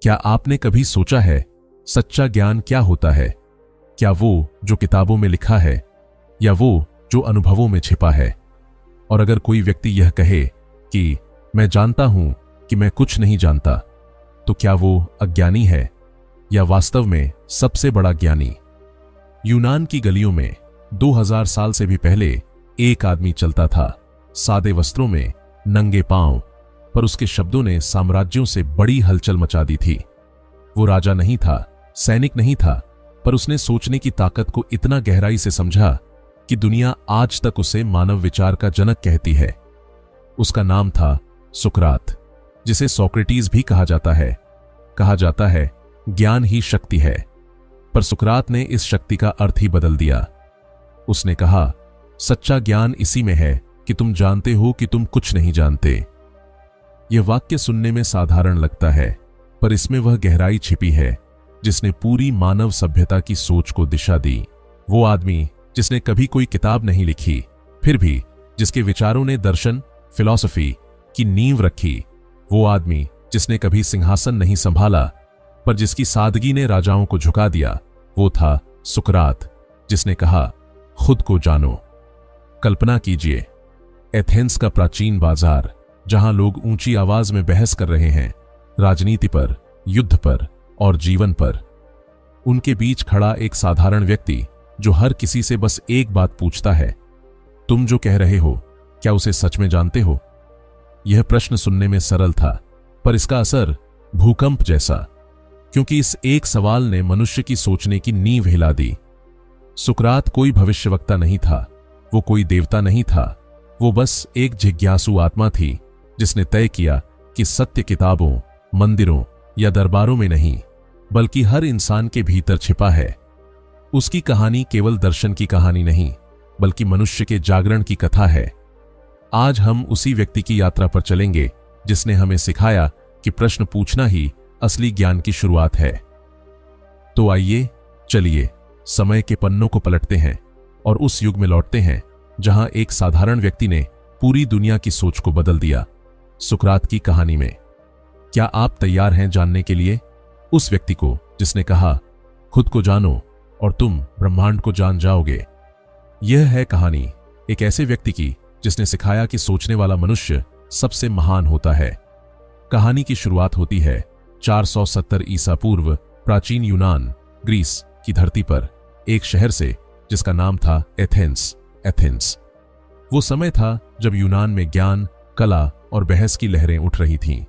क्या आपने कभी सोचा है सच्चा ज्ञान क्या होता है? क्या वो जो किताबों में लिखा है या वो जो अनुभवों में छिपा है? और अगर कोई व्यक्ति यह कहे कि मैं जानता हूं कि मैं कुछ नहीं जानता, तो क्या वो अज्ञानी है या वास्तव में सबसे बड़ा ज्ञानी? यूनान की गलियों में 2000 साल से भी पहले एक आदमी चलता था, सादे वस्त्रों में, नंगे पांव, पर उसके शब्दों ने साम्राज्यों से बड़ी हलचल मचा दी थी। वो राजा नहीं था, सैनिक नहीं था, पर उसने सोचने की ताकत को इतना गहराई से समझा कि दुनिया आज तक उसे मानव विचार का जनक कहती है। उसका नाम था सुकरात, जिसे सोक्रेटिस भी कहा जाता है। कहा जाता है ज्ञान ही शक्ति है, पर सुकरात ने इस शक्ति का अर्थ ही बदल दिया। उसने कहा, सच्चा ज्ञान इसी में है कि तुम जानते हो कि तुम कुछ नहीं जानते। यह वाक्य सुनने में साधारण लगता है, पर इसमें वह गहराई छिपी है जिसने पूरी मानव सभ्यता की सोच को दिशा दी। वो आदमी जिसने कभी कोई किताब नहीं लिखी, फिर भी जिसके विचारों ने दर्शन, फिलॉसफी की नींव रखी। वो आदमी जिसने कभी सिंहासन नहीं संभाला, पर जिसकी सादगी ने राजाओं को झुका दिया। वो था सुकरात, जिसने कहा, खुद को जानो। कल्पना कीजिए, एथेंस का प्राचीन बाजार, जहां लोग ऊंची आवाज में बहस कर रहे हैं, राजनीति पर, युद्ध पर और जीवन पर। उनके बीच खड़ा एक साधारण व्यक्ति जो हर किसी से बस एक बात पूछता है, तुम जो कह रहे हो, क्या उसे सच में जानते हो? यह प्रश्न सुनने में सरल था, पर इसका असर भूकंप जैसा, क्योंकि इस एक सवाल ने मनुष्य की सोचने की नींव हिला दी। सुकरात कोई भविष्यवक्ता नहीं था, वो कोई देवता नहीं था, वो बस एक जिज्ञासु आत्मा थी जिसने तय किया कि सत्य किताबों, मंदिरों या दरबारों में नहीं, बल्कि हर इंसान के भीतर छिपा है। उसकी कहानी केवल दर्शन की कहानी नहीं, बल्कि मनुष्य के जागरण की कथा है। आज हम उसी व्यक्ति की यात्रा पर चलेंगे जिसने हमें सिखाया कि प्रश्न पूछना ही असली ज्ञान की शुरुआत है। तो आइए, चलिए समय के पन्नों को पलटते हैं और उस युग में लौटते हैं जहां एक साधारण व्यक्ति ने पूरी दुनिया की सोच को बदल दिया। सुकरात की कहानी में क्या आप तैयार हैं जानने के लिए उस व्यक्ति को जिसने कहा, खुद को जानो और तुम ब्रह्मांड को जान जाओगे? यह है कहानी एक ऐसे व्यक्ति की जिसने सिखाया कि सोचने वाला मनुष्य सबसे महान होता है। कहानी की शुरुआत होती है 470 ईसा पूर्व प्राचीन यूनान, ग्रीस की धरती पर एक शहर से जिसका नाम था एथेंस। वो समय था जब यूनान में ज्ञान, कला और बहस की लहरें उठ रही थीं।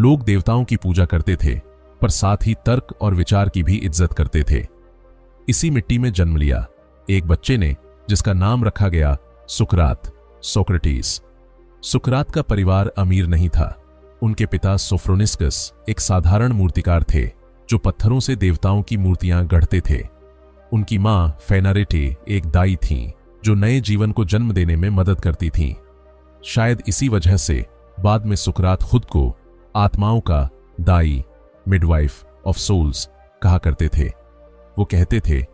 लोग देवताओं की पूजा करते थे, पर साथ ही तर्क और विचार की भी इज्जत करते थे। इसी मिट्टी में जन्म लिया एक बच्चे ने जिसका नाम रखा गया सुकरात, सोक्रेटिस। सुकरात का परिवार अमीर नहीं था। उनके पिता सोफ्रोनिस्कस एक साधारण मूर्तिकार थे जो पत्थरों से देवताओं की मूर्तियां गढ़ते थे। उनकी मां फेनारेटे एक दाई थीं जो नए जीवन को जन्म देने में मदद करती थीं। शायद इसी वजह से बाद में सुकरात खुद को आत्माओं का दाई, मिडवाइफ ऑफ सोल्स कहा करते थे। वो कहते थे,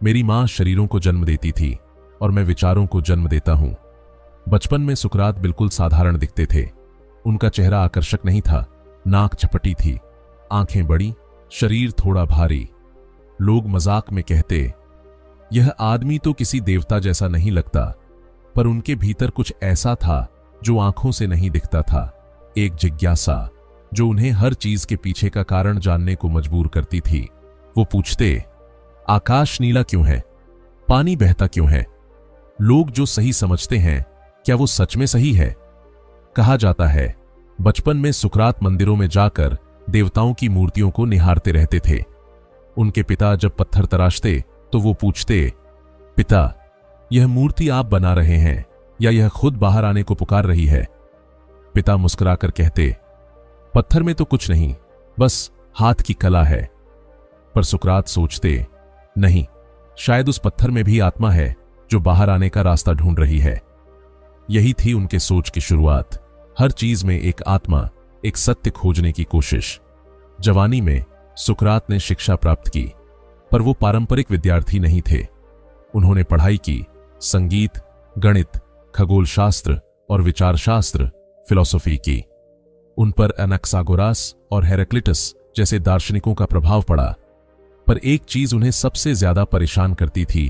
मेरी मां शरीरों को जन्म देती थी और मैं विचारों को जन्म देता हूं। बचपन में सुकरात बिल्कुल साधारण दिखते थे। उनका चेहरा आकर्षक नहीं था, नाक चपटी थी, आंखें बड़ी, शरीर थोड़ा भारी। लोग मजाक में कहते, यह आदमी तो किसी देवता जैसा नहीं लगता, पर उनके भीतर कुछ ऐसा था जो आंखों से नहीं दिखता था, एक जिज्ञासा जो उन्हें हर चीज के पीछे का कारण जानने को मजबूर करती थी। वो पूछते, आकाश नीला क्यों है? पानी बहता क्यों है? लोग जो सही समझते हैं, क्या वो सच में सही है? कहा जाता है बचपन में सुकरात मंदिरों में जाकर देवताओं की मूर्तियों को निहारते रहते थे। उनके पिता जब पत्थर तराशते तो वो पूछते, पिता, यह मूर्ति आप बना रहे हैं या यह खुद बाहर आने को पुकार रही है? पिता मुस्कुराकर कहते, पत्थर में तो कुछ नहीं, बस हाथ की कला है। पर सुकरात सोचते, नहीं, शायद उस पत्थर में भी आत्मा है जो बाहर आने का रास्ता ढूंढ रही है। यही थी उनके सोच की शुरुआत। हर चीज में एक आत्मा, एक सत्य खोजने की कोशिश। जवानी में सुकरात ने शिक्षा प्राप्त की, पर वो पारंपरिक विद्यार्थी नहीं थे। उन्होंने पढ़ाई की, संगीत, गणित, खगोल शास्त्र और विचार शास्त्र, फिलॉसफी की। उन पर एनाक्सागोरास और हेराक्लिटस जैसे दार्शनिकों का प्रभाव पड़ा, पर एक चीज उन्हें सबसे ज्यादा परेशान करती थी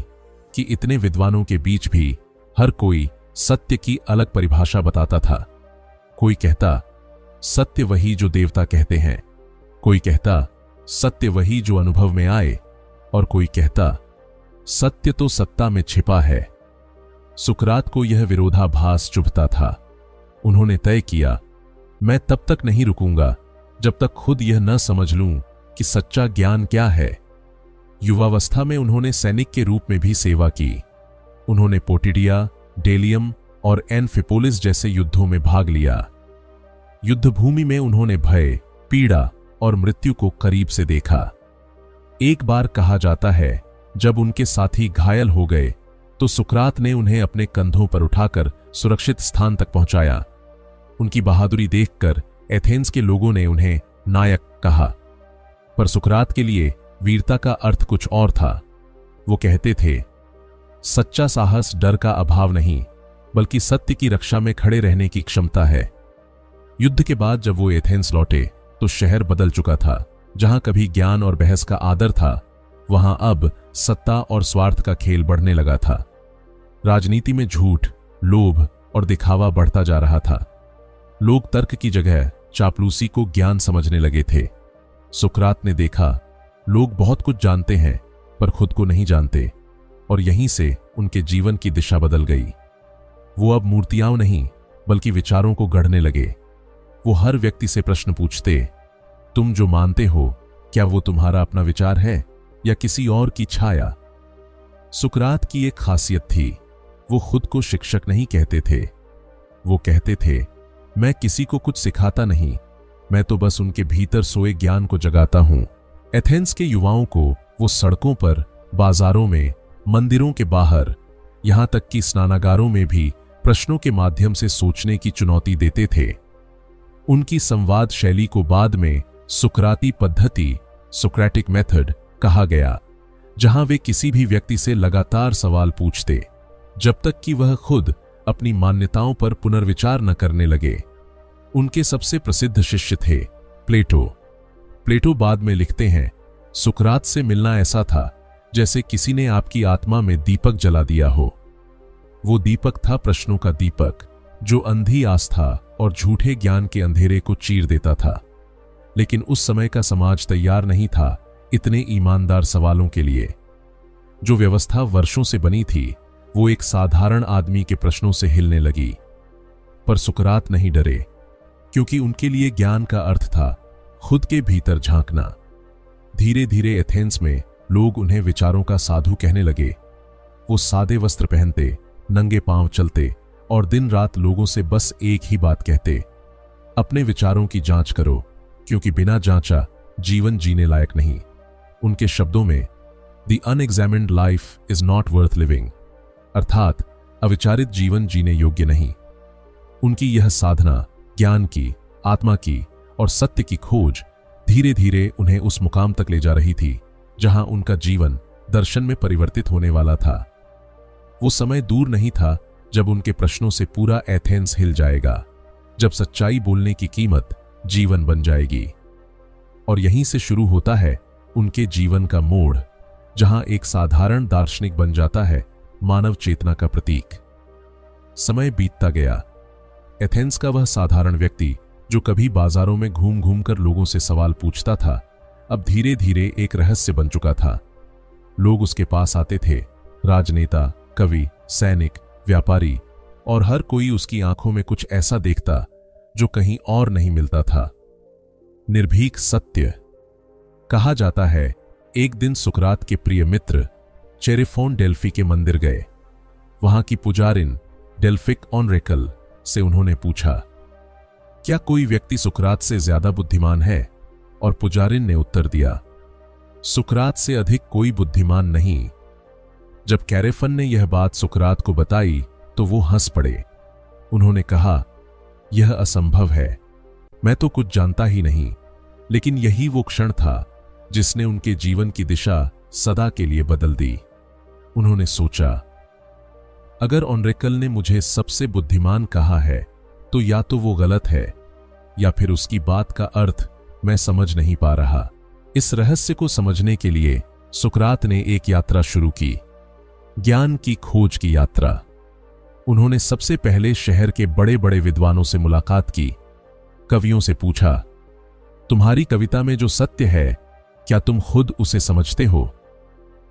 कि इतने विद्वानों के बीच भी हर कोई सत्य की अलग परिभाषा बताता था। कोई कहता सत्य वही जो देवता कहते हैं, कोई कहता सत्य वही जो अनुभव में आए, और कोई कहता सत्य तो सत्ता में छिपा है। सुकरात को यह विरोधाभास चुभता था। उन्होंने तय किया, मैं तब तक नहीं रुकूंगा जब तक खुद यह न समझ लूं कि सच्चा ज्ञान क्या है। युवावस्था में उन्होंने सैनिक के रूप में भी सेवा की। उन्होंने पोटिडिया, डेलियम और एनफिपोलिस जैसे युद्धों में भाग लिया। युद्धभूमि में उन्होंने भय, पीड़ा और मृत्यु को करीब से देखा। एक बार कहा जाता है, जब उनके साथी घायल हो गए तो सुकरात ने उन्हें अपने कंधों पर उठाकर सुरक्षित स्थान तक पहुंचाया। उनकी बहादुरी देखकर एथेंस के लोगों ने उन्हें नायक कहा, पर सुकरात के लिए वीरता का अर्थ कुछ और था। वो कहते थे, सच्चा साहस डर का अभाव नहीं, बल्कि सत्य की रक्षा में खड़े रहने की क्षमता है। युद्ध के बाद जब वो एथेंस लौटे तो शहर बदल चुका था। जहां कभी ज्ञान और बहस का आदर था, वहां अब सत्ता और स्वार्थ का खेल बढ़ने लगा था। राजनीति में झूठ, लोभ और दिखावा बढ़ता जा रहा था। लोग तर्क की जगह चापलूसी को ज्ञान समझने लगे थे। सुकरात ने देखा, लोग बहुत कुछ जानते हैं पर खुद को नहीं जानते, और यहीं से उनके जीवन की दिशा बदल गई। वो अब मूर्तियां नहीं बल्कि विचारों को गढ़ने लगे। वो हर व्यक्ति से प्रश्न पूछते, तुम जो मानते हो क्या वो तुम्हारा अपना विचार है या किसी और की छाया? सुकरात की एक खासियत थी, वो खुद को शिक्षक नहीं कहते थे। वो कहते थे, मैं किसी को कुछ सिखाता नहीं, मैं तो बस उनके भीतर सोए ज्ञान को जगाता हूं। एथेंस के युवाओं को वो सड़कों पर, बाजारों में, मंदिरों के बाहर, यहां तक कि स्नानागारों में भी प्रश्नों के माध्यम से सोचने की चुनौती देते थे। उनकी संवाद शैली को बाद में सुकराती पद्धति, सोक्रेटिक मेथड कहा गया, जहां वे किसी भी व्यक्ति से लगातार सवाल पूछते जब तक कि वह खुद अपनी मान्यताओं पर पुनर्विचार न करने लगे। उनके सबसे प्रसिद्ध शिष्य थे प्लेटो। प्लेटो बाद में लिखते हैं, सुकरात से मिलना ऐसा था जैसे किसी ने आपकी आत्मा में दीपक जला दिया हो। वो दीपक था प्रश्नों का दीपक, जो अंधी आस्था और झूठे ज्ञान के अंधेरे को चीर देता था। लेकिन उस समय का समाज तैयार नहीं था इतने ईमानदार सवालों के लिए। जो व्यवस्था वर्षों से बनी थी, वो एक साधारण आदमी के प्रश्नों से हिलने लगी। पर सुकरात नहीं डरे, क्योंकि उनके लिए ज्ञान का अर्थ था खुद के भीतर झांकना। धीरे धीरे एथेंस में लोग उन्हें विचारों का साधु कहने लगे। वो सादे वस्त्र पहनते, नंगे पांव चलते और दिन रात लोगों से बस एक ही बात कहते, अपने विचारों की जांच करो, क्योंकि बिना जांचा जीवन जीने लायक नहीं। उनके शब्दों में, the unexamined life is not worth living, अर्थात अविचारित जीवन जीने योग्य नहीं। उनकी यह साधना ज्ञान की, आत्मा की और सत्य की खोज धीरे धीरे उन्हें उस मुकाम तक ले जा रही थी जहां उनका जीवन दर्शन में परिवर्तित होने वाला था। वो समय दूर नहीं था जब उनके प्रश्नों से पूरा एथेंस हिल जाएगा, जब सच्चाई बोलने की कीमत जीवन बन जाएगी। और यहीं से शुरू होता है उनके जीवन का मोड़, जहां एक साधारण दार्शनिक बन जाता है मानव चेतना का प्रतीक। समय बीतता गया। एथेंस का वह साधारण व्यक्ति जो कभी बाजारों में घूम घूम कर लोगों से सवाल पूछता था, अब धीरे धीरे एक रहस्य बन चुका था। लोग उसके पास आते थे, राजनेता, कवि, सैनिक, व्यापारी, और हर कोई उसकी आंखों में कुछ ऐसा देखता जो कहीं और नहीं मिलता था। निर्भीक सत्य। कहा जाता है, एक दिन सुकरात के प्रिय मित्र चेरेफोन डेल्फी के मंदिर गए। वहां की पुजारिन डेल्फिक ऑनरेकल से उन्होंने पूछा, क्या कोई व्यक्ति सुकरात से ज्यादा बुद्धिमान है? और पुजारिन ने उत्तर दिया, सुकरात से अधिक कोई बुद्धिमान नहीं। जब कैरेफन ने यह बात सुकरात को बताई तो वो हंस पड़े। उन्होंने कहा, यह असंभव है, मैं तो कुछ जानता ही नहीं। लेकिन यही वो क्षण था जिसने उनके जीवन की दिशा सदा के लिए बदल दी। उन्होंने सोचा, अगर ऑनरेकल ने मुझे सबसे बुद्धिमान कहा है तो या तो वो गलत है या फिर उसकी बात का अर्थ मैं समझ नहीं पा रहा। इस रहस्य को समझने के लिए सुकरात ने एक यात्रा शुरू की, ज्ञान की खोज की यात्रा। उन्होंने सबसे पहले शहर के बड़े बड़े विद्वानों से मुलाकात की, कवियों से पूछा, तुम्हारी कविता में जो सत्य है, क्या तुम खुद उसे समझते हो?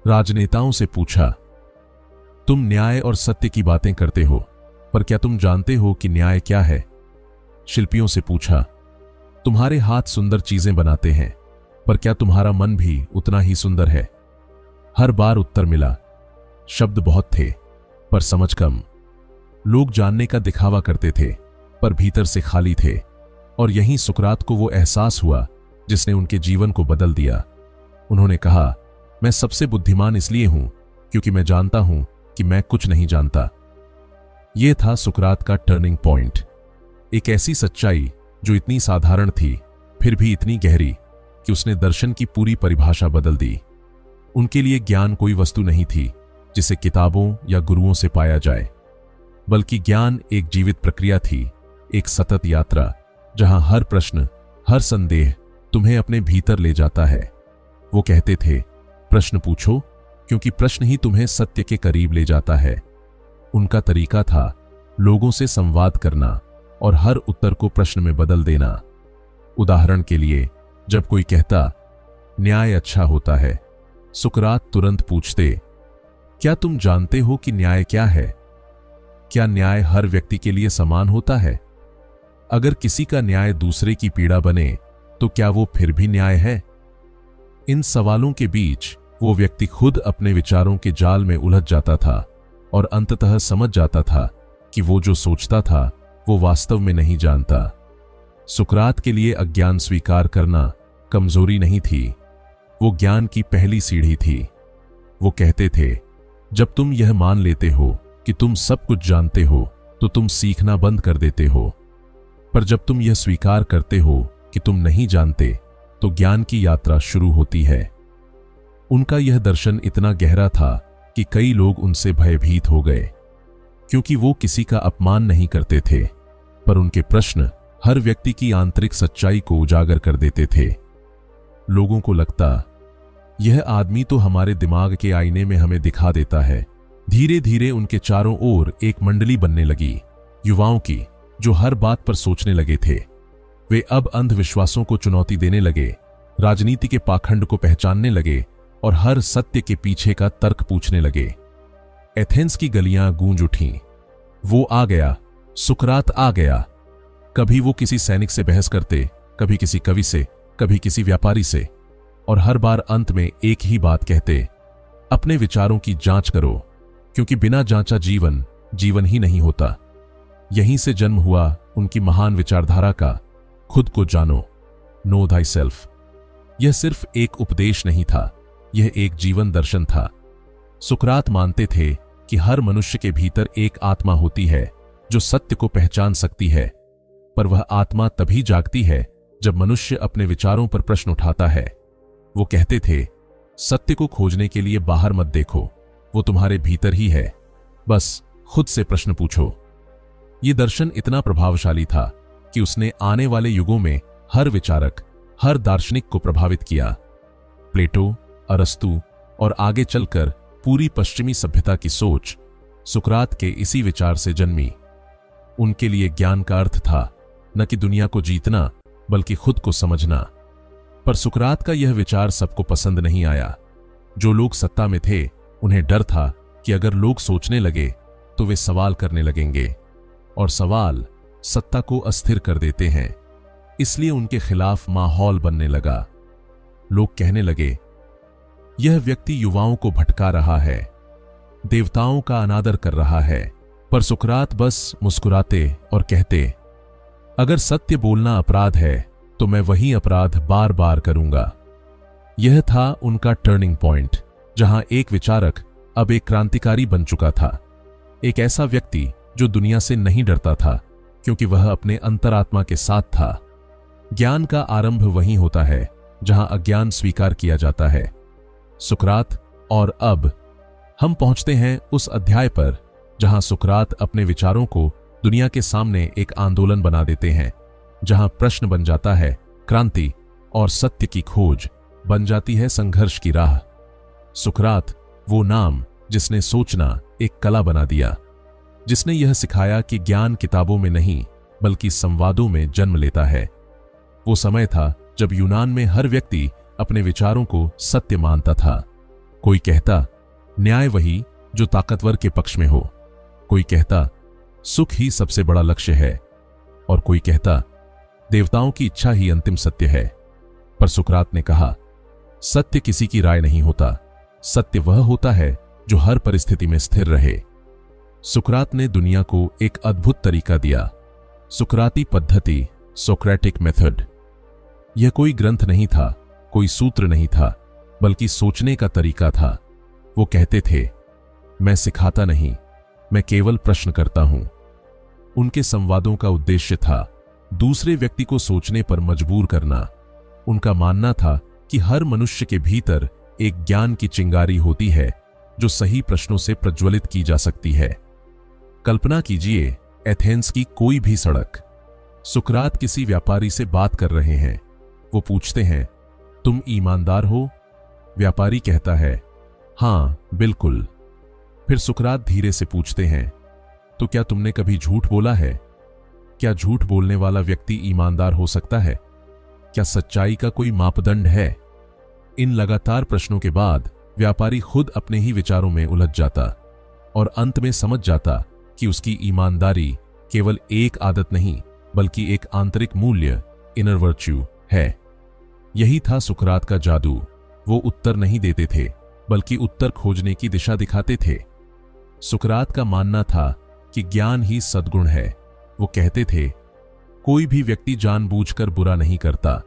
राजनेताओं से पूछा, तुम न्याय और सत्य की बातें करते हो, पर क्या तुम जानते हो कि न्याय क्या है? शिल्पियों से पूछा, तुम्हारे हाथ सुंदर चीजें बनाते हैं, पर क्या तुम्हारा मन भी उतना ही सुंदर है? हर बार उत्तर मिला, शब्द बहुत थे पर समझ कम। लोग जानने का दिखावा करते थे पर भीतर से खाली थे, और यहीं सुकरात को वो एहसास हुआ जिसने उनके जीवन को बदल दिया। उन्होंने कहा, मैं सबसे बुद्धिमान इसलिए हूं क्योंकि मैं जानता हूं कि मैं कुछ नहीं जानता। यह था सुकरात का टर्निंग पॉइंट, एक ऐसी सच्चाई जो इतनी साधारण थी फिर भी इतनी गहरी कि उसने दर्शन की पूरी परिभाषा बदल दी। उनके लिए ज्ञान कोई वस्तु नहीं थी जिसे किताबों या गुरुओं से पाया जाए, बल्कि ज्ञान एक जीवित प्रक्रिया थी, एक सतत यात्रा जहां हर प्रश्न, हर संदेह तुम्हें अपने भीतर ले जाता है। वो कहते थे, प्रश्न पूछो क्योंकि प्रश्न ही तुम्हें सत्य के करीब ले जाता है। उनका तरीका था लोगों से संवाद करना और हर उत्तर को प्रश्न में बदल देना। उदाहरण के लिए, जब कोई कहता, न्याय अच्छा होता है, सुकरात तुरंत पूछते, क्या तुम जानते हो कि न्याय क्या है? क्या न्याय हर व्यक्ति के लिए समान होता है? अगर किसी का न्याय दूसरे की पीड़ा बने तो क्या वो फिर भी न्याय है? इन सवालों के बीच वो व्यक्ति खुद अपने विचारों के जाल में उलझ जाता था और अंततः समझ जाता था कि वो जो सोचता था वो वास्तव में नहीं जानता। सुकरात के लिए अज्ञान स्वीकार करना कमजोरी नहीं थी, वो ज्ञान की पहली सीढ़ी थी। वो कहते थे, जब तुम यह मान लेते हो कि तुम सब कुछ जानते हो तो तुम सीखना बंद कर देते हो, पर जब तुम यह स्वीकार करते हो कि तुम नहीं जानते तो ज्ञान की यात्रा शुरू होती है। उनका यह दर्शन इतना गहरा था कि कई लोग उनसे भयभीत हो गए, क्योंकि वो किसी का अपमान नहीं करते थे, पर उनके प्रश्न हर व्यक्ति की आंतरिक सच्चाई को उजागर कर देते थे। लोगों को लगता, यह आदमी तो हमारे दिमाग के आईने में हमें दिखा देता है। धीरे धीरे उनके चारों ओर एक मंडली बनने लगी, युवाओं की, जो हर बात पर सोचने लगे थे। वे अब अंधविश्वासों को चुनौती देने लगे, राजनीति के पाखंड को पहचानने लगे और हर सत्य के पीछे का तर्क पूछने लगे। एथेंस की गलियां गूंज उठीं, वो आ गया, सुकरात आ गया। कभी वो किसी सैनिक से बहस करते, कभी किसी कवि से, कभी किसी व्यापारी से, और हर बार अंत में एक ही बात कहते, अपने विचारों की जांच करो, क्योंकि बिना जांचा जीवन जीवन ही नहीं होता। यहीं से जन्म हुआ उनकी महान विचारधारा का, खुद को जानो, नो थाई सेल्फ। यह सिर्फ एक उपदेश नहीं था, यह एक जीवन दर्शन था। सुकरात मानते थे कि हर मनुष्य के भीतर एक आत्मा होती है जो सत्य को पहचान सकती है, पर वह आत्मा तभी जागती है जब मनुष्य अपने विचारों पर प्रश्न उठाता है। वो कहते थे, सत्य को खोजने के लिए बाहर मत देखो, वो तुम्हारे भीतर ही है, बस खुद से प्रश्न पूछो। ये दर्शन इतना प्रभावशाली था कि उसने आने वाले युगों में हर विचारक, हर दार्शनिक को प्रभावित किया। प्लेटो, अरस्तु और आगे चलकर पूरी पश्चिमी सभ्यता की सोच सुकरात के इसी विचार से जन्मी। उनके लिए ज्ञान का अर्थ था न कि दुनिया को जीतना, बल्कि खुद को समझना। पर सुकरात का यह विचार सबको पसंद नहीं आया। जो लोग सत्ता में थे, उन्हें डर था कि अगर लोग सोचने लगे तो वे सवाल करने लगेंगे, और सवाल सत्ता को अस्थिर कर देते हैं। इसलिए उनके खिलाफ माहौल बनने लगा। लोग कहने लगे, यह व्यक्ति युवाओं को भटका रहा है, देवताओं का अनादर कर रहा है। पर सुकरात बस मुस्कुराते और कहते, अगर सत्य बोलना अपराध है तो मैं वही अपराध बार बार करूंगा। यह था उनका टर्निंग पॉइंट, जहां एक विचारक अब एक क्रांतिकारी बन चुका था। एक ऐसा व्यक्ति जो दुनिया से नहीं डरता था, क्योंकि वह अपने अंतरात्मा के साथ था। ज्ञान का आरंभ वहीं होता है जहां अज्ञान स्वीकार किया जाता है। सुकरात और अब हम पहुंचते हैं उस अध्याय पर जहां सुकरात अपने विचारों को दुनिया के सामने एक आंदोलन बना देते हैं, जहां प्रश्न बन जाता है क्रांति और सत्य की खोज बन जाती है संघर्ष की राह। सुकरात वो नाम जिसने सोचना एक कला बना दिया, जिसने यह सिखाया कि ज्ञान किताबों में नहीं बल्कि संवादों में जन्म लेता है। वो समय था जब यूनान में हर व्यक्ति अपने विचारों को सत्य मानता था। कोई कहता न्याय वही जो ताकतवर के पक्ष में हो, कोई कहता सुख ही सबसे बड़ा लक्ष्य है, और कोई कहता देवताओं की इच्छा ही अंतिम सत्य है। पर सुकरात ने कहा सत्य किसी की राय नहीं होता, सत्य वह होता है जो हर परिस्थिति में स्थिर रहे। सुकरात ने दुनिया को एक अद्भुत तरीका दिया, सुकराती पद्धति, सोक्रेटिक मेथड। यह कोई ग्रंथ नहीं था, कोई सूत्र नहीं था, बल्कि सोचने का तरीका था। वो कहते थे मैं सिखाता नहीं, मैं केवल प्रश्न करता हूं। उनके संवादों का उद्देश्य था दूसरे व्यक्ति को सोचने पर मजबूर करना। उनका मानना था कि हर मनुष्य के भीतर एक ज्ञान की चिंगारी होती है जो सही प्रश्नों से प्रज्वलित की जा सकती है। कल्पना कीजिए एथेंस की कोई भी सड़क। सुकरात किसी व्यापारी से बात कर रहे हैं। वो पूछते हैं तुम ईमानदार हो? व्यापारी कहता है हां बिल्कुल। फिर सुकरात धीरे से पूछते हैं तो क्या तुमने कभी झूठ बोला है? क्या झूठ बोलने वाला व्यक्ति ईमानदार हो सकता है? क्या सच्चाई का कोई मापदंड है? इन लगातार प्रश्नों के बाद व्यापारी खुद अपने ही विचारों में उलझ जाता और अंत में समझ जाता कि उसकी ईमानदारी केवल एक आदत नहीं बल्कि एक आंतरिक मूल्य, इनर वर्च्यू है। यही था सुकरात का जादू। वो उत्तर नहीं देते थे बल्कि उत्तर खोजने की दिशा दिखाते थे। सुकरात का मानना था कि ज्ञान ही सद्गुण है। वो कहते थे कोई भी व्यक्ति जानबूझकर बुरा नहीं करता।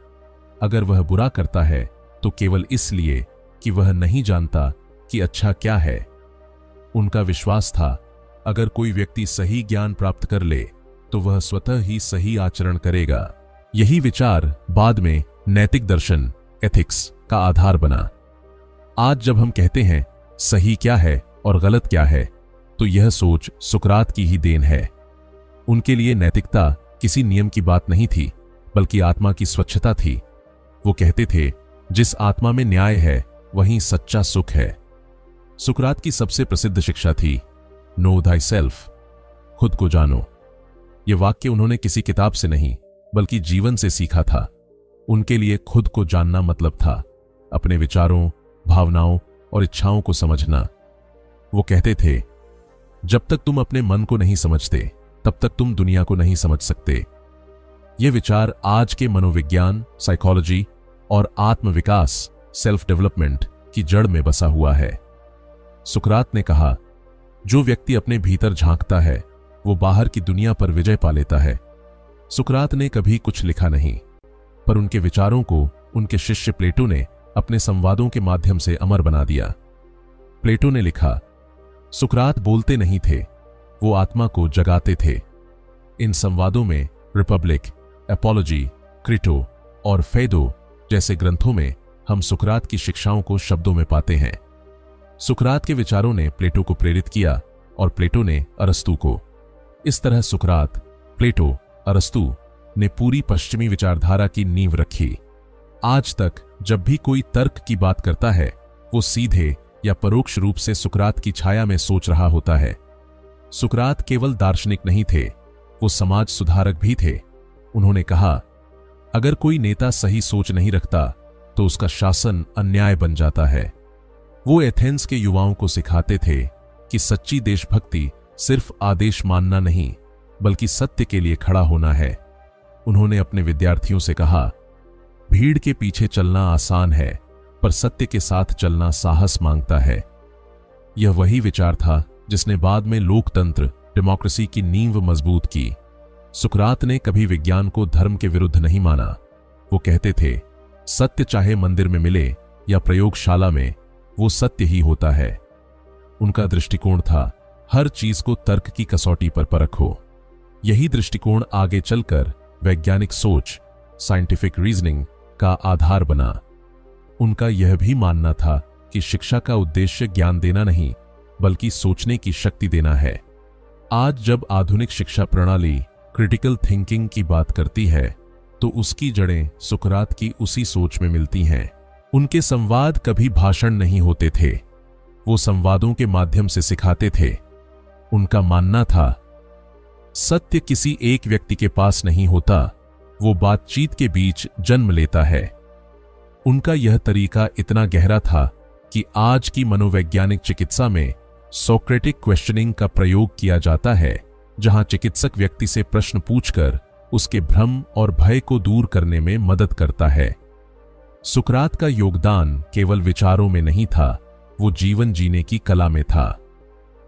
अगर वह बुरा करता है तो केवल इसलिए कि वह नहीं जानता कि अच्छा क्या है। उनका विश्वास था अगर कोई व्यक्ति सही ज्ञान प्राप्त कर ले तो वह स्वतः ही सही आचरण करेगा। यही विचार बाद में नैतिक दर्शन, एथिक्स का आधार बना। आज जब हम कहते हैं सही क्या है और गलत क्या है, तो यह सोच सुकरात की ही देन है। उनके लिए नैतिकता किसी नियम की बात नहीं थी बल्कि आत्मा की स्वच्छता थी। वो कहते थे जिस आत्मा में न्याय है वहीं सच्चा सुख है। सुकरात की सबसे प्रसिद्ध शिक्षा थी नो थाई सेल्फ, खुद को जानो। यह वाक्य उन्होंने किसी किताब से नहीं बल्कि जीवन से सीखा था। उनके लिए खुद को जानना मतलब था अपने विचारों, भावनाओं और इच्छाओं को समझना। वो कहते थे जब तक तुम अपने मन को नहीं समझते तब तक तुम दुनिया को नहीं समझ सकते। ये विचार आज के मनोविज्ञान, साइकोलॉजी और आत्मविकास, सेल्फ डेवलपमेंट की जड़ में बसा हुआ है। सुकरात ने कहा जो व्यक्ति अपने भीतर झांकता है वो बाहर की दुनिया पर विजय पा लेता है। सुकरात ने कभी कुछ लिखा नहीं, पर उनके विचारों को उनके शिष्य प्लेटो ने अपने संवादों के माध्यम से अमर बना दिया। प्लेटो ने लिखा सुकरात बोलते नहीं थे, वो आत्मा को जगाते थे। इन संवादों में रिपब्लिक, एपोलॉजी, क्रिटो और फेदो जैसे ग्रंथों में हम सुकरात की शिक्षाओं को शब्दों में पाते हैं। सुकरात के विचारों ने प्लेटो को प्रेरित किया और प्लेटो ने अरस्तु को। इस तरह सुकरात, प्लेटो, अरस्तु ने पूरी पश्चिमी विचारधारा की नींव रखी। आज तक जब भी कोई तर्क की बात करता है वो सीधे या परोक्ष रूप से सुकरात की छाया में सोच रहा होता है। सुकरात केवल दार्शनिक नहीं थे, वो समाज सुधारक भी थे। उन्होंने कहा अगर कोई नेता सही सोच नहीं रखता तो उसका शासन अन्याय बन जाता है। वो एथेंस के युवाओं को सिखाते थे कि सच्ची देशभक्ति सिर्फ आदेश मानना नहीं बल्कि सत्य के लिए खड़ा होना है। उन्होंने अपने विद्यार्थियों से कहा भीड़ के पीछे चलना आसान है पर सत्य के साथ चलना साहस मांगता है। यह वही विचार था जिसने बाद में लोकतंत्र, डेमोक्रेसी की नींव मजबूत की। सुकरात ने कभी विज्ञान को धर्म के विरुद्ध नहीं माना। वो कहते थे सत्य चाहे मंदिर में मिले या प्रयोगशाला में, वो सत्य ही होता है। उनका दृष्टिकोण था हर चीज को तर्क की कसौटी पर परखो। यही दृष्टिकोण आगे चलकर वैज्ञानिक सोच, साइंटिफिक रीजनिंग का आधार बना। उनका यह भी मानना था कि शिक्षा का उद्देश्य ज्ञान देना नहीं बल्कि सोचने की शक्ति देना है। आज जब आधुनिक शिक्षा प्रणाली क्रिटिकल थिंकिंग की बात करती है तो उसकी जड़ें सुकरात की उसी सोच में मिलती हैं। उनके संवाद कभी भाषण नहीं होते थे, वो संवादों के माध्यम से सिखाते थे। उनका मानना था, सत्य किसी एक व्यक्ति के पास नहीं होता, वो बातचीत के बीच जन्म लेता है। उनका यह तरीका इतना गहरा था कि आज की मनोवैज्ञानिक चिकित्सा में सोक्रेटिक क्वेश्चनिंग का प्रयोग किया जाता है, जहां चिकित्सक व्यक्ति से प्रश्न पूछकर उसके भ्रम और भय को दूर करने में मदद करता है। सुकरात का योगदान केवल विचारों में नहीं था, वो जीवन जीने की कला में था।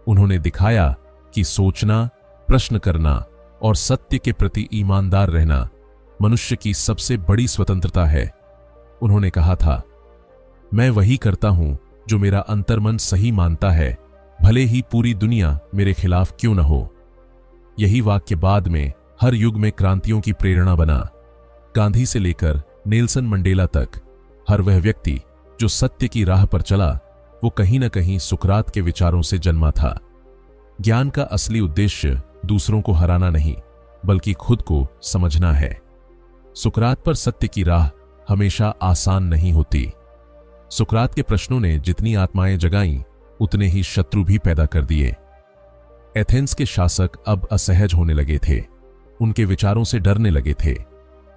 उन्होंने दिखाया कि सोचना, प्रश्न करना और सत्य के प्रति ईमानदार रहना मनुष्य की सबसे बड़ी स्वतंत्रता है। उन्होंने कहा था, मैं वही करता हूं जो मेरा अंतर्मन सही मानता है, भले ही पूरी दुनिया मेरे खिलाफ क्यों न हो। यही वाक्य बाद में हर युग में क्रांतियों की प्रेरणा बना। गांधी से लेकर नेल्सन मंडेला तक हर वह व्यक्ति जो सत्य की राह पर चला, वो कहीं न कहीं सुकरात के विचारों से जन्मा था। ज्ञान का असली उद्देश्य दूसरों को हराना नहीं, बल्कि खुद को समझना है। सुकरात पर सत्य की राह हमेशा आसान नहीं होती। सुकरात के प्रश्नों ने जितनी आत्माएं जगाईं, उतने ही शत्रु भी पैदा कर दिए। एथेंस के शासक अब असहज होने लगे थे, उनके विचारों से डरने लगे थे,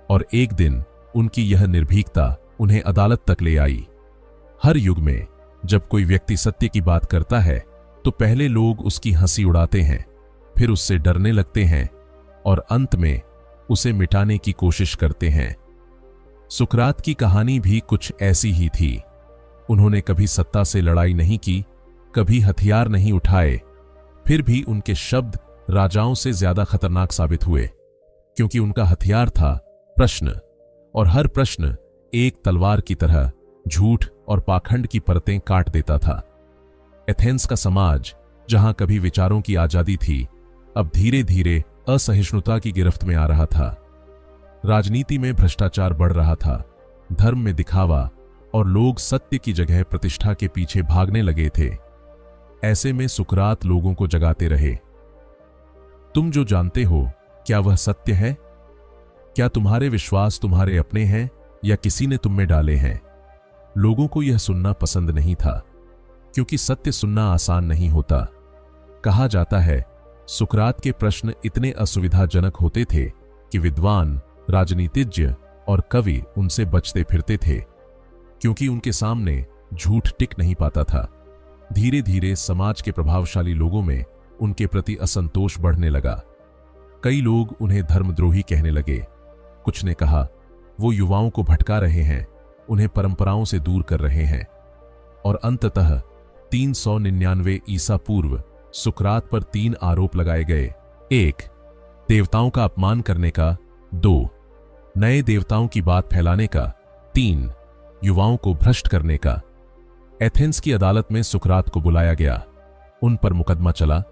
और एक दिन उनकी यह निर्भीकता उन्हें अदालत तक ले आई। हर युग में जब कोई व्यक्ति सत्य की बात करता है, तो पहले लोग उसकी हंसी उड़ाते हैं, फिर उससे डरने लगते हैं और अंत में उसे मिटाने की कोशिश करते हैं। सुकरात की कहानी भी कुछ ऐसी ही थी। उन्होंने कभी सत्ता से लड़ाई नहीं की, कभी हथियार नहीं उठाए, फिर भी उनके शब्द राजाओं से ज्यादा खतरनाक साबित हुए, क्योंकि उनका हथियार था प्रश्न, और हर प्रश्न एक तलवार की तरह झूठ और पाखंड की परतें काट देता था। एथेंस का समाज, जहां कभी विचारों की आजादी थी, अब धीरे धीरे असहिष्णुता की गिरफ्त में आ रहा था। राजनीति में भ्रष्टाचार बढ़ रहा था, धर्म में दिखावा, और लोग सत्य की जगह प्रतिष्ठा के पीछे भागने लगे थे। ऐसे में सुकरात लोगों को जगाते रहे। तुम जो जानते हो, क्या वह सत्य है? क्या तुम्हारे विश्वास तुम्हारे अपने हैं या किसी ने तुम में डाले हैं? लोगों को यह सुनना पसंद नहीं था, क्योंकि सत्य सुनना आसान नहीं होता। कहा जाता है, सुकरात के प्रश्न इतने असुविधाजनक होते थे कि विद्वान, राजनीतिज्ञ और कवि उनसे बचते फिरते थे, क्योंकि उनके सामने झूठ टिक नहीं पाता था। धीरे धीरे समाज के प्रभावशाली लोगों में उनके प्रति असंतोष बढ़ने लगा। कई लोग उन्हें धर्मद्रोही कहने लगे। कुछ ने कहा, वो युवाओं को भटका रहे हैं, उन्हें परंपराओं से दूर कर रहे हैं। और अंततः 399 ईसा पूर्व सुकरात पर 3 आरोप लगाए गए। 1. देवताओं का अपमान करने का। 2. नए देवताओं की बात फैलाने का। 3. युवाओं को भ्रष्ट करने का। एथेंस की अदालत में सुकरात को बुलाया गया। उन पर मुकदमा चला,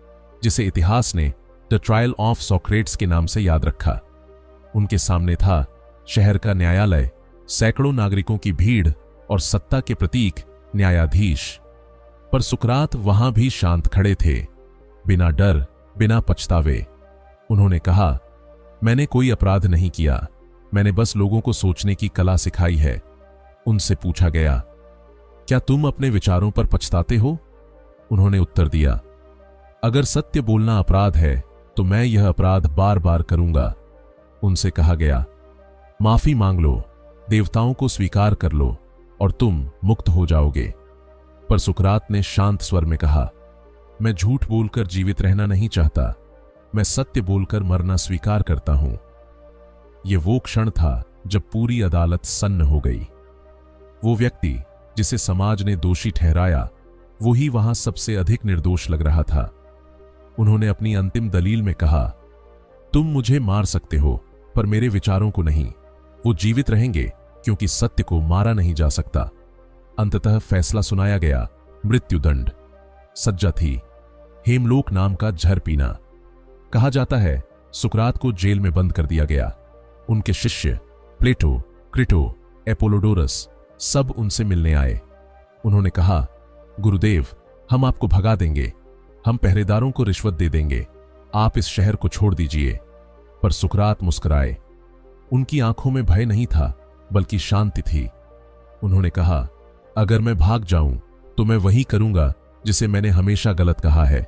जिसे इतिहास ने द ट्रायल ऑफ सोक्रेट्स के नाम से याद रखा। उनके सामने था शहर का न्यायालय, सैकड़ों नागरिकों की भीड़ और सत्ता के प्रतीक न्यायाधीश। पर सुकरात वहां भी शांत खड़े थे, बिना डर, बिना पछतावे। उन्होंने कहा, मैंने कोई अपराध नहीं किया, मैंने बस लोगों को सोचने की कला सिखाई है। उनसे पूछा गया, क्या तुम अपने विचारों पर पछताते हो? उन्होंने उत्तर दिया, अगर सत्य बोलना अपराध है तो मैं यह अपराध बार बार करूंगा। उनसे कहा गया, माफी मांग लो, देवताओं को स्वीकार कर लो और तुम मुक्त हो जाओगे। पर सुकरात ने शांत स्वर में कहा, मैं झूठ बोलकर जीवित रहना नहीं चाहता, मैं सत्य बोलकर मरना स्वीकार करता हूं। यह वो क्षण था जब पूरी अदालत सन्न हो गई। वो व्यक्ति जिसे समाज ने दोषी ठहराया, वो ही वहां सबसे अधिक निर्दोष लग रहा था। उन्होंने अपनी अंतिम दलील में कहा, तुम मुझे मार सकते हो, पर मेरे विचारों को नहीं। वो जीवित रहेंगे, क्योंकि सत्य को मारा नहीं जा सकता। अंततः फैसला सुनाया गया, मृत्युदंड। सज्जा थी, हेमलोक नाम का झर पीना। कहा जाता है, सुकरात को जेल में बंद कर दिया गया। उनके शिष्य प्लेटो, क्रिटो, एपोलोडोरस सब उनसे मिलने आए। उन्होंने कहा, गुरुदेव, हम आपको भगा देंगे, हम पहरेदारों को रिश्वत दे देंगे, आप इस शहर को छोड़ दीजिए। पर सुकरात मुस्कुराए, उनकी आंखों में भय नहीं था, बल्कि शांति थी। उन्होंने कहा, अगर मैं भाग जाऊं तो मैं वही करूंगा जिसे मैंने हमेशा गलत कहा है।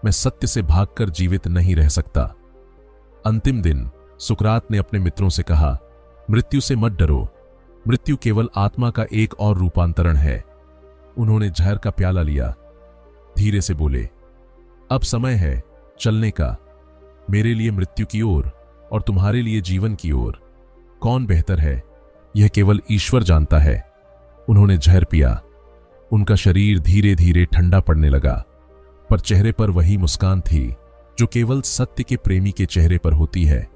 मैं सत्य से भागकर जीवित नहीं रह सकता। अंतिम दिन सुकरात ने अपने मित्रों से कहा, मृत्यु से मत डरो, मृत्यु केवल आत्मा का एक और रूपांतरण है। उन्होंने जहर का प्याला लिया, धीरे से बोले, अब समय है चलने का, मेरे लिए मृत्यु की ओर और तुम्हारे लिए जीवन की ओर। कौन बेहतर है यह केवल ईश्वर जानता है। उन्होंने जहर पिया। उनका शरीर धीरे धीरे ठंडा पड़ने लगा, पर चेहरे पर वही मुस्कान थी जो केवल सत्य के प्रेमी के चेहरे पर होती है।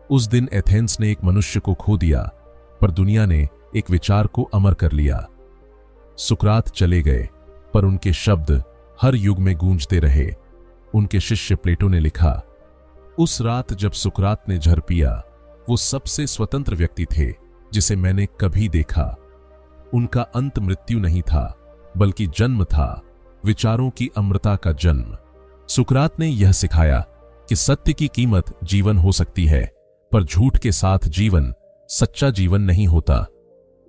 उस दिन एथेंस ने एक मनुष्य को खो दिया, पर दुनिया ने एक विचार को अमर कर लिया। सुकरात चले गए, पर उनके शब्द हर युग में गूंजते रहे। उनके शिष्य प्लेटो ने लिखा, उस रात जब सुकरात ने जहर पिया, वो सबसे स्वतंत्र व्यक्ति थे जिसे मैंने कभी देखा। उनका अंत मृत्यु नहीं था, बल्कि जन्म था, विचारों की अमृता का जन्म। सुकरात ने यह सिखाया कि सत्य की कीमत जीवन हो सकती है, पर झूठ के साथ जीवन सच्चा जीवन नहीं होता।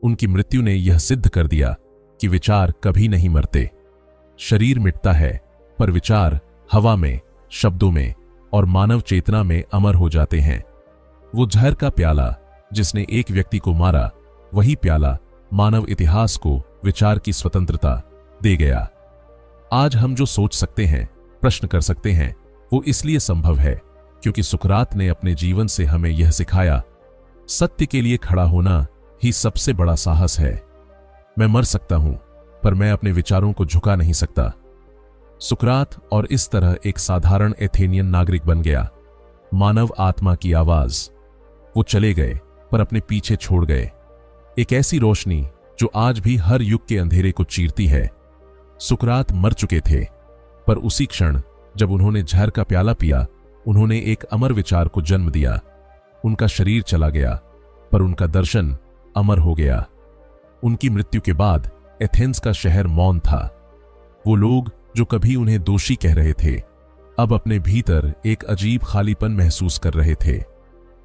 उनकी मृत्यु ने यह सिद्ध कर दिया कि विचार कभी नहीं मरते। शरीर मिटता है, पर विचार हवा में, शब्दों में और मानव चेतना में अमर हो जाते हैं। वो जहर का प्याला जिसने एक व्यक्ति को मारा, वही प्याला मानव इतिहास को विचार की स्वतंत्रता दे गया। आज हम जो सोच सकते हैं, प्रश्न कर सकते हैं, वो इसलिए संभव है क्योंकि सुकरात ने अपने जीवन से हमें यह सिखाया, सत्य के लिए खड़ा होना ही सबसे बड़ा साहस है। मैं मर सकता हूं, पर मैं अपने विचारों को झुका नहीं सकता। सुकरात और इस तरह एक साधारण एथेनियन नागरिक बन गया, मानव आत्मा की आवाज। वो चले गए, पर अपने पीछे छोड़ गए एक ऐसी रोशनी जो आज भी हर युग के अंधेरे को चीरती है। सुकरात मर चुके थे, पर उसी क्षण जब उन्होंने जहर का प्याला पिया, उन्होंने एक अमर विचार को जन्म दिया। उनका शरीर चला गया, पर उनका दर्शन अमर हो गया। उनकी मृत्यु के बाद एथेंस का शहर मौन था। वो लोग जो कभी उन्हें दोषी कह रहे थे, अब अपने भीतर एक अजीब खालीपन महसूस कर रहे थे।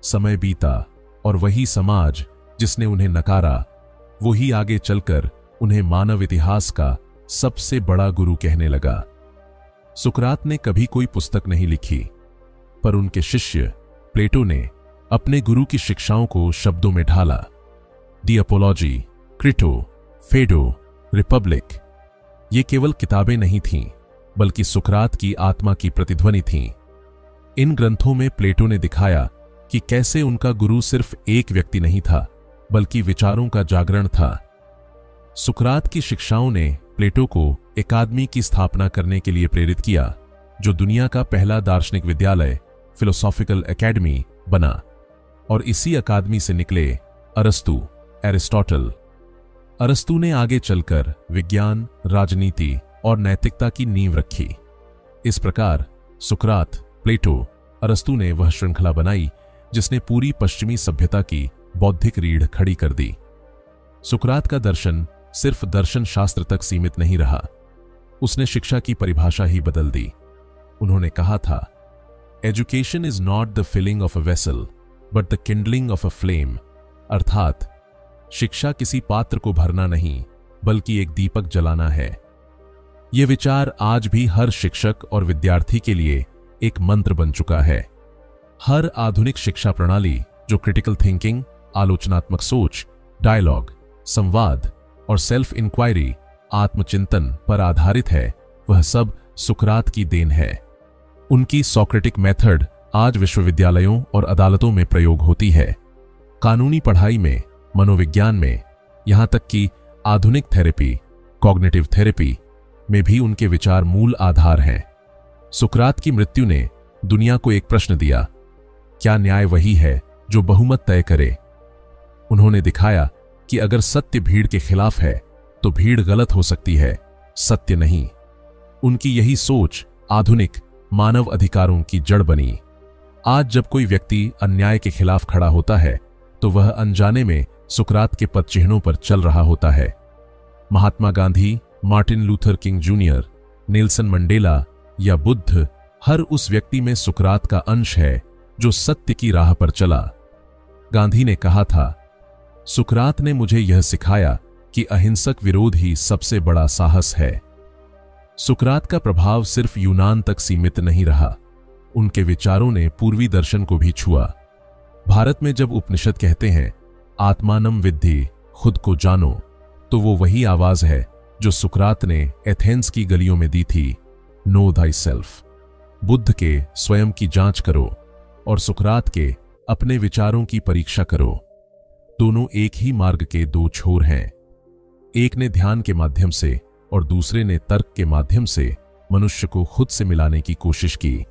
समय बीता और वही समाज जिसने उन्हें नकारा, वही आगे चलकर उन्हें मानव इतिहास का सबसे बड़ा गुरु कहने लगा। सुकरात ने कभी कोई पुस्तक नहीं लिखी, पर उनके शिष्य प्लेटो ने अपने गुरु की शिक्षाओं को शब्दों में ढाला। दी अपोलॉजी, क्रिटो, फेडो, रिपब्लिक, ये केवल किताबें नहीं थीं, बल्कि सुकरात की आत्मा की प्रतिध्वनि थीं। इन ग्रंथों में प्लेटो ने दिखाया कि कैसे उनका गुरु सिर्फ एक व्यक्ति नहीं था, बल्कि विचारों का जागरण था। सुकरात की शिक्षाओं ने प्लेटो को अकादमी की स्थापना करने के लिए प्रेरित किया, जो दुनिया का पहला दार्शनिक विद्यालय, फिलोसॉफिकल एकेडमी बना। और इसी अकादमी से निकले अरस्तु, एरिस्टोटल। अरस्तु ने आगे चलकर विज्ञान, राजनीति और नैतिकता की नींव रखी। इस प्रकार सुकरात, प्लेटो, अरस्तु ने वह श्रृंखला बनाई जिसने पूरी पश्चिमी सभ्यता की बौद्धिक रीढ़ खड़ी कर दी। सुकरात का दर्शन सिर्फ दर्शन शास्त्र तक सीमित नहीं रहा, उसने शिक्षा की परिभाषा ही बदल दी। उन्होंने कहा था, education is not the filling of a vessel but the kindling of a flame. अर्थात शिक्षा किसी पात्र को भरना नहीं, बल्कि एक दीपक जलाना है। यह विचार आज भी हर शिक्षक और विद्यार्थी के लिए एक मंत्र बन चुका है। हर आधुनिक शिक्षा प्रणाली जो क्रिटिकल थिंकिंग, आलोचनात्मक सोच, डायलॉग, संवाद और सेल्फ इंक्वायरी, आत्मचिंतन पर आधारित है, वह सब सुकरात की देन है। उनकी सोक्रेटिक मेथड आज विश्वविद्यालयों और अदालतों में प्रयोग होती है। कानूनी पढ़ाई में, मनोविज्ञान में, यहां तक कि आधुनिक थेरेपी, कॉग्निटिव थेरेपी में भी उनके विचार मूल आधार हैं। सुकरात की मृत्यु ने दुनिया को एक प्रश्न दिया, क्या न्याय वही है जो बहुमत तय करे? उन्होंने दिखाया कि अगर सत्य भीड़ के खिलाफ है तो भीड़ गलत हो सकती है, सत्य नहीं। उनकी यही सोच आधुनिक मानव अधिकारों की जड़ बनी। आज जब कोई व्यक्ति अन्याय के खिलाफ खड़ा होता है तो वह अनजाने में सुकरात के पद चिन्हों पर चल रहा होता है। Mahatma Gandhi, Martin Luther King junior, Nelson Mandela या बुद्ध, हर उस व्यक्ति में सुकरात का अंश है जो सत्य की राह पर चला। गांधी ने कहा था, सुकरात ने मुझे यह सिखाया कि अहिंसक विरोध ही सबसे बड़ा साहस है। सुकरात का प्रभाव सिर्फ यूनान तक सीमित नहीं रहा, उनके विचारों ने पूर्वी दर्शन को भी छुआ। भारत में जब उपनिषद कहते हैं आत्मानम विद्धि, खुद को जानो, तो वो वही आवाज है जो सुकरात ने एथेंस की गलियों में दी थी, नो थाई सेल्फ। बुद्ध के स्वयं की जांच करो और सुकरात के अपने विचारों की परीक्षा करो। दोनों एक ही मार्ग के दो छोर हैं। एक ने ध्यान के माध्यम से और दूसरे ने तर्क के माध्यम से मनुष्य को खुद से मिलाने की कोशिश की।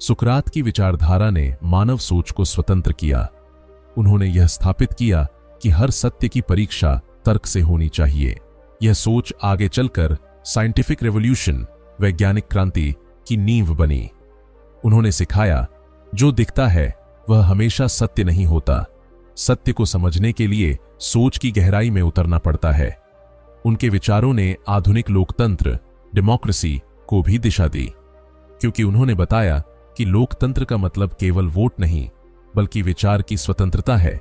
सुकरात की विचारधारा ने मानव सोच को स्वतंत्र किया। उन्होंने यह स्थापित किया कि हर सत्य की परीक्षा तर्क से होनी चाहिए। यह सोच आगे चलकर साइंटिफिक रेवोल्यूशन, वैज्ञानिक क्रांति की नींव बनी। उन्होंने सिखाया, जो दिखता है वह हमेशा सत्य नहीं होता। सत्य को समझने के लिए सोच की गहराई में उतरना पड़ता है। उनके विचारों ने आधुनिक लोकतंत्र, डेमोक्रेसी को भी दिशा दी, क्योंकि उन्होंने बताया कि लोकतंत्र का मतलब केवल वोट नहीं, बल्कि विचार की स्वतंत्रता है।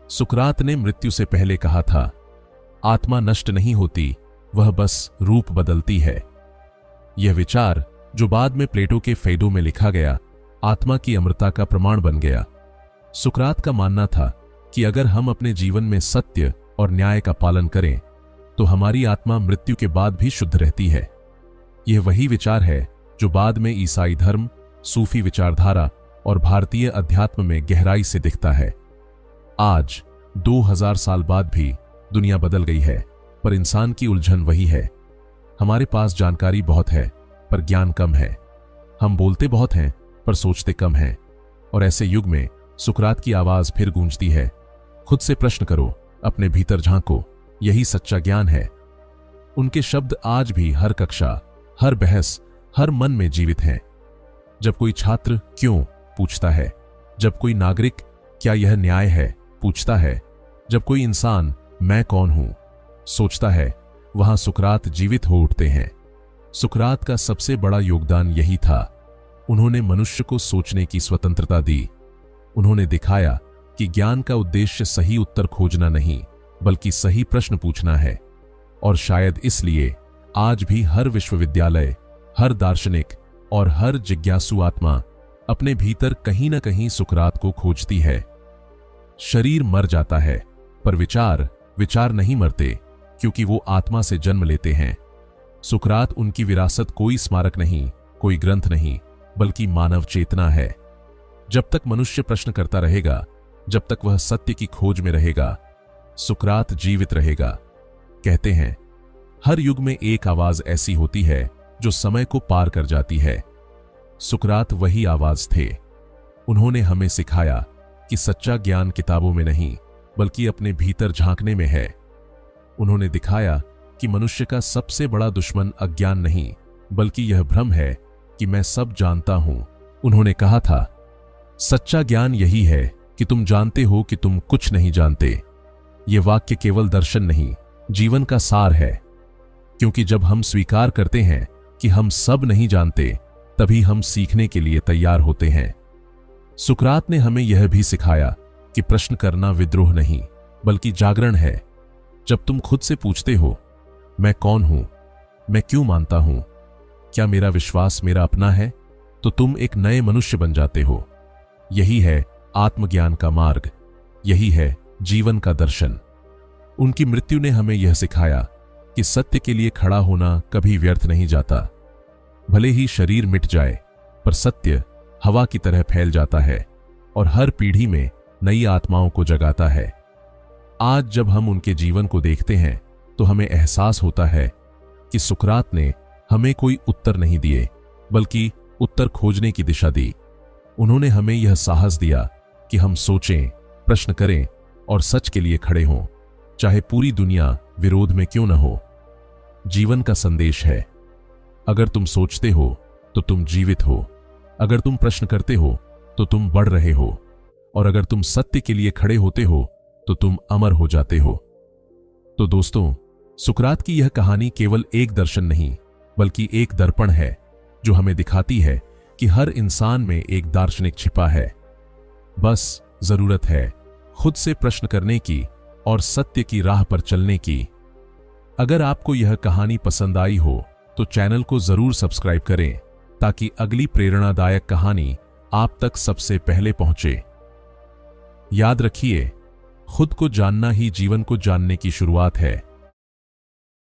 सुकरात ने मृत्यु से पहले कहा था, आत्मा नष्ट नहीं होती, वह बस रूप बदलती है। यह विचार, जो बाद में प्लेटो के फेडो में लिखा गया, आत्मा की अमरता का प्रमाण बन गया। सुकरात का मानना था कि अगर हम अपने जीवन में सत्य और न्याय का पालन करें तो हमारी आत्मा मृत्यु के बाद भी शुद्ध रहती है। यह वही विचार है जो बाद में ईसाई धर्म, सूफी विचारधारा और भारतीय अध्यात्म में गहराई से दिखता है। आज 2000 साल बाद भी दुनिया बदल गई है, पर इंसान की उलझन वही है। हमारे पास जानकारी बहुत है पर ज्ञान कम है। हम बोलते बहुत हैं पर सोचते कम हैं। और ऐसे युग में सुकरात की आवाज फिर गूंजती है, खुद से प्रश्न करो, अपने भीतर झांको, यही सच्चा ज्ञान है। उनके शब्द आज भी हर कक्षा, हर बहस, हर मन में जीवित हैं। जब कोई छात्र क्यों पूछता है, जब कोई नागरिक क्या यह न्याय है पूछता है, जब कोई इंसान मैं कौन हूं सोचता है, वहां सुकरात जीवित हो उठते हैं। सुकरात का सबसे बड़ा योगदान यही था, उन्होंने मनुष्य को सोचने की स्वतंत्रता दी। उन्होंने दिखाया कि ज्ञान का उद्देश्य सही उत्तर खोजना नहीं, बल्कि सही प्रश्न पूछना है। और शायद इसलिए आज भी हर विश्वविद्यालय, हर दार्शनिक और हर जिज्ञासु आत्मा अपने भीतर कहीं ना कहीं सुकरात को खोजती है। शरीर मर जाता है, पर विचार नहीं मरते, क्योंकि वो आत्मा से जन्म लेते हैं। सुकरात उनकी विरासत कोई स्मारक नहीं, कोई ग्रंथ नहीं, बल्कि मानव चेतना है। जब तक मनुष्य प्रश्न करता रहेगा, जब तक वह सत्य की खोज में रहेगा, सुकरात जीवित रहेगा। कहते हैं, हर युग में एक आवाज ऐसी होती है जो समय को पार कर जाती है। सुकरात वही आवाज थे। उन्होंने हमें सिखाया कि सच्चा ज्ञान किताबों में नहीं, बल्कि अपने भीतर झांकने में है। उन्होंने दिखाया कि मनुष्य का सबसे बड़ा दुश्मन अज्ञान नहीं, बल्कि यह भ्रम है कि मैं सब जानता हूं। उन्होंने कहा था, सच्चा ज्ञान यही है कि तुम जानते हो कि तुम कुछ नहीं जानते। यह वाक्य केवल दर्शन नहीं, जीवन का सार है। क्योंकि जब हम स्वीकार करते हैं कि हम सब नहीं जानते, तभी हम सीखने के लिए तैयार होते हैं। सुकरात ने हमें यह भी सिखाया कि प्रश्न करना विद्रोह नहीं, बल्कि जागरण है। जब तुम खुद से पूछते हो, मैं कौन हूं, मैं क्यों मानता हूं, क्या मेरा विश्वास मेरा अपना है, तो तुम एक नए मनुष्य बन जाते हो। यही है आत्मज्ञान का मार्ग, यही है जीवन का दर्शन। उनकी मृत्यु ने हमें यह सिखाया कि सत्य के लिए खड़ा होना कभी व्यर्थ नहीं जाता। भले ही शरीर मिट जाए, पर सत्य हवा की तरह फैल जाता है और हर पीढ़ी में नई आत्माओं को जगाता है। आज जब हम उनके जीवन को देखते हैं तो हमें एहसास होता है कि सुकरात ने हमें कोई उत्तर नहीं दिए, बल्कि उत्तर खोजने की दिशा दी। उन्होंने हमें यह साहस दिया कि हम सोचें, प्रश्न करें और सच के लिए खड़े हों, चाहे पूरी दुनिया विरोध में क्यों न हो। जीवन का संदेश है, अगर तुम सोचते हो तो तुम जीवित हो, अगर तुम प्रश्न करते हो तो तुम बढ़ रहे हो, और अगर तुम सत्य के लिए खड़े होते हो तो तुम अमर हो जाते हो। तो दोस्तों, सुकरात की यह कहानी केवल एक दर्शन नहीं, बल्कि एक दर्पण है जो हमें दिखाती है कि हर इंसान में एक दार्शनिक छिपा है। बस जरूरत है खुद से प्रश्न करने की और सत्य की राह पर चलने की। अगर आपको यह कहानी पसंद आई हो तो चैनल को जरूर सब्सक्राइब करें ताकि अगली प्रेरणादायक कहानी आप तक सबसे पहले पहुंचे। याद रखिए, खुद को जानना ही जीवन को जानने की शुरुआत है।